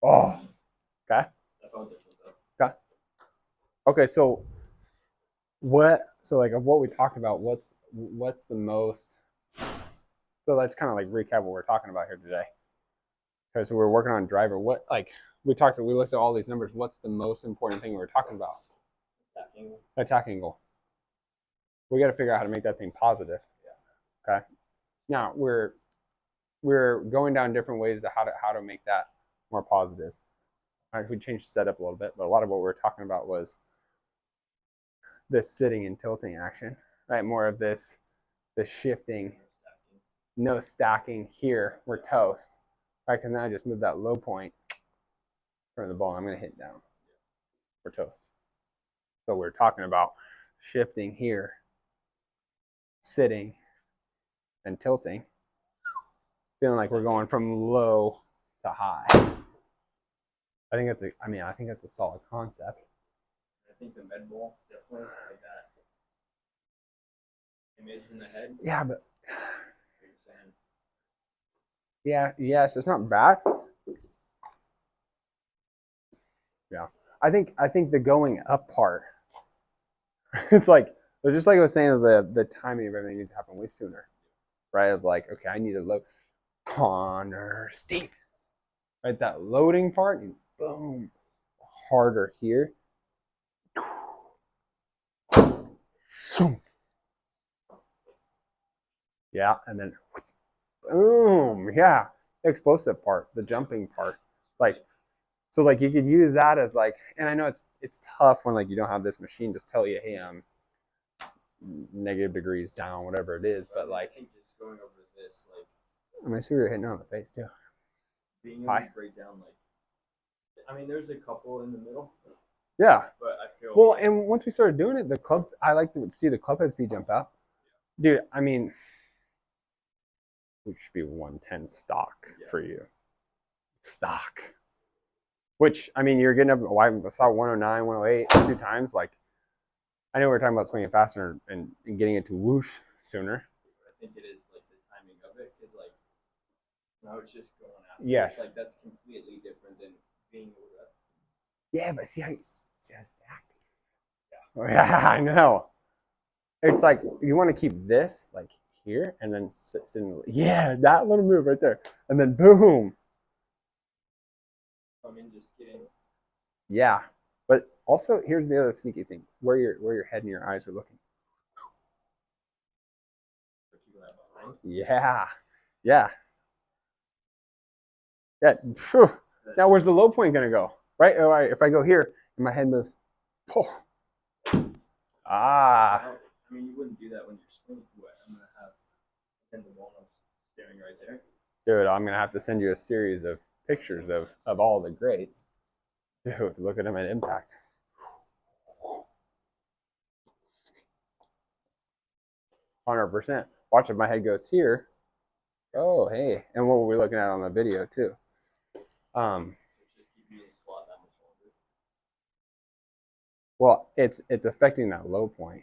Oh, okay. That felt different though. Okay. Okay, so what so like of what we talked about, what's the most so let's kind of like recap what we're talking about here today. Okay, so we're working on driver. What like we looked at all these numbers. What's the most important thing we were talking about? Attacking. Attack angle. We got to figure out how to make that thing positive. Okay. Now we're going down different ways to how to make that more positive. All right, we changed the setup a little bit, but a lot of what we were talking about was this sitting and tilting action, right? More of this shifting, no stacking here. We're toast. All right, because now I just move that low point from the ball. I'm going to hit down. We're toast. So we're talking about shifting here, sitting, and tilting, feeling like we're going from low to high. I think that's a solid concept. I think the med ball definitely like that image in the head. Yeah, but What you're saying. yeah, yes, it's not bad. Yeah, I think the going up part, it's like just like I was saying, the timing of everything needs to happen way sooner, right? Of like, okay, I need to load Connor Steve, right? That loading part, and boom, harder here. Yeah, and then boom, yeah, the explosive part, the jumping part, like so, like you could use that as like, and I know it's tough when like you don't have this machine just tell you, hey, I'm negative degrees down, whatever it is, but I like, think just going over this, like I mean, I see you're hitting her on the face too. being able Hi. to break down, like I mean, there's a couple in the middle, Yeah. but I feel Well, and once we started doing it, the club, I like to see the club head speed jump up. Dude, I mean, it should be 110 stock for you. Stock. Which, I mean, you're getting up, I saw 109, 108 two times. Like, I know we are talking about swinging faster and getting it to whoosh sooner. I think it is like the timing of it, because like now it's just going after. Yes. Like that's completely different than being able to. Yeah, but see how you see how stacked. Yeah, I know. It's like you want to keep this like here and then yeah, that little move right there. And then boom. I mean, just getting. Yeah. But also here's the other sneaky thing. Where your head and your eyes are looking. Yeah. Yeah. Yeah. Phew. Now where's the low point gonna go? Right? If I go here and my head moves. Oh. Ah. I mean, you wouldn't do that when you're swinging. What I'm gonna have in the ball staring right there. Dude, I'm gonna have to send you a series of pictures of all the grades. Dude, look at him at impact. 100%. Watch if my head goes here. Oh, hey. And what were we looking at on the video too? Um, well, it's affecting that low point,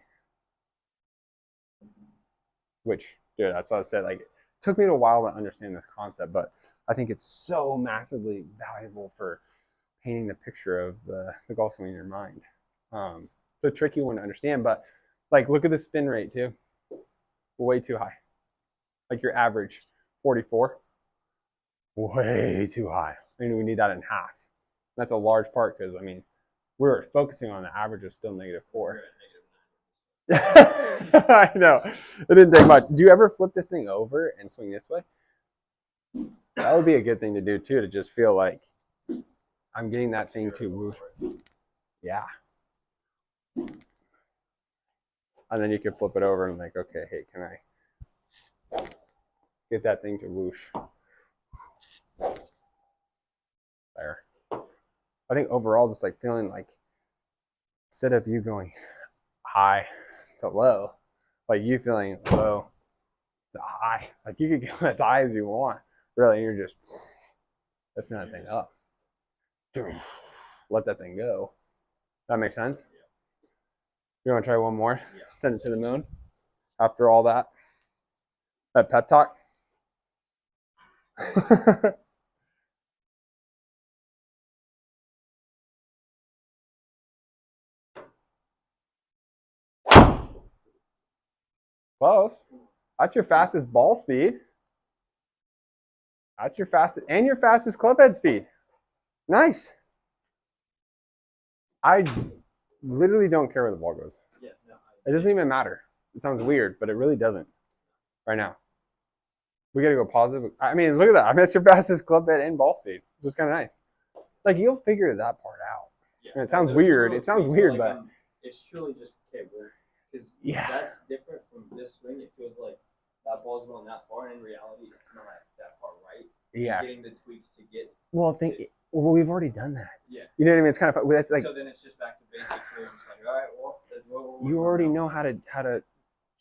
which, dude, that's what I said. Like, it took me a while to understand this concept, but I think it's so massively valuable for painting the picture of the golf swing in your mind. It's a tricky one to understand, but like, look at the spin rate too. Way too high. Like your average, 44. Way too high. I mean, we need that in half. That's a large part because I mean, we're focusing on the average is still -4. I know. It didn't take much. Do you ever flip this thing over and swing this way? That would be a good thing to do too, to just feel like I'm getting that thing to move. Yeah. And then you can flip it over and like, okay, hey, can I get that thing to whoosh? There. I think overall, just like feeling like instead of you going high to low, like you feeling low to high, like you could go as high as you want. Really, you're just lifting that thing up. Let that thing go. That makes sense. You want to try one more? Send it to the moon. After all that pep talk. Close. That's your fastest ball speed. That's your fastest club head speed. Nice. I literally don't care where the ball goes. Yeah, no, It doesn't even matter. It sounds weird, but it really doesn't. Right now. We gotta go positive. I mean, look at that. I missed your fastest club head and ball speed. Which is kind of nice. Like you'll figure that part out. yeah. And it sounds Those weird. little It sounds tweaks are weird, like, but it's truly just okay, because yeah. that's different from this swing. It feels like that ball's going that far, and in reality, it's not that far right. Yeah. Getting the tweaks to get. Well, we've already done that. Yeah. You know what I mean? It's kind of fun. That's like so then it's just back to basics. Where you're just like, all right, well, that's what you already know how to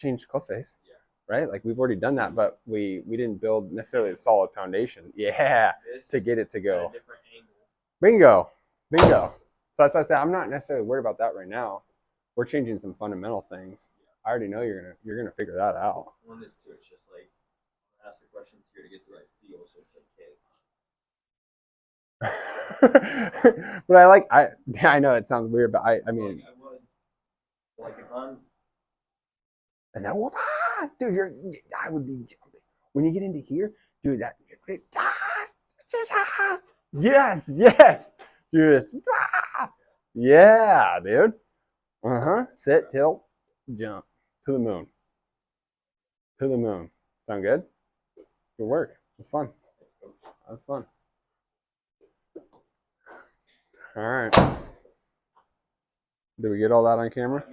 change club face. Yeah. Right? Like we've already done that, but we didn't build necessarily a solid foundation. Yeah. To get it to go. At a different angle. Bingo. Bingo. So that's why I said I'm not necessarily worried about that right now. We're changing some fundamental things. I already know you're gonna figure that out. On this too, it's just like ask the questions here to get the right feel, so it's okay. But I know it sounds weird, but I mean I was like if I'm and then dude, I would be jumping when you get into here, dude. That yes, dude, yeah, dude. Sit, tilt, jump to the moon. To the moon. Sound good? Good work. It's fun. That's fun. All right. Did we get all that on camera?